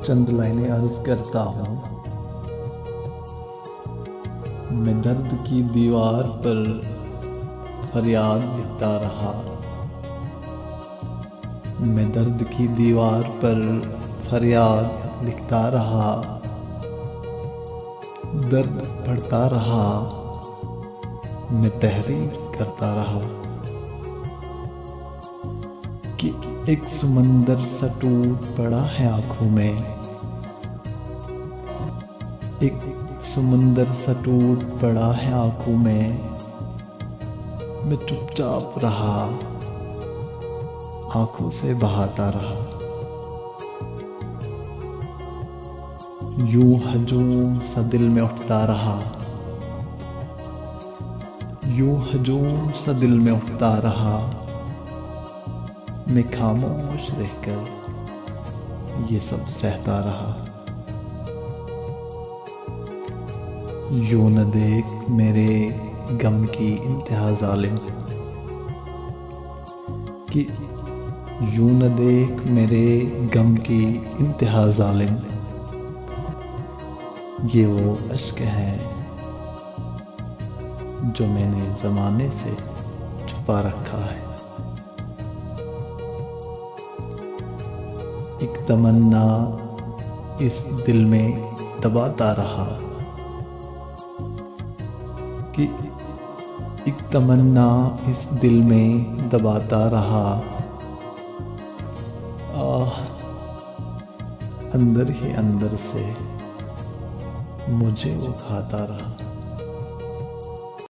चंद लाइनें अर्ज करता हूँ। मैं दर्द की दीवार पर फरियाद लिखता रहा। मैं दर्द की दीवार पर फरियाद लिखता रहा। दर्द बढ़ता रहा, मैं तहरीर करता रहा कि एक समंदर सा टूट पड़ा है आंखों में। एक समंदर सा टूट पड़ा है आंखों में। मैं चुपचाप रहा, आंखों से बहाता रहा। यूं हजूम सा दिल में उठता रहा। यूं हजूम सा दिल में उठता रहा। मैं खामोश रहकर ये सब सहता रहा। यूं न देख मेरे गम की इंतहा जालिम, कि यूं न देख मेरे गम की इंतहा जालिम। ये वो अश्क हैं जो मैंने ज़माने से छुपा रखा है। एक तमन्ना इस दिल में दबाता रहा, कि एक तमन्ना इस दिल में दबाता रहा। अंदर ही अंदर से मुझे वो खाता रहा।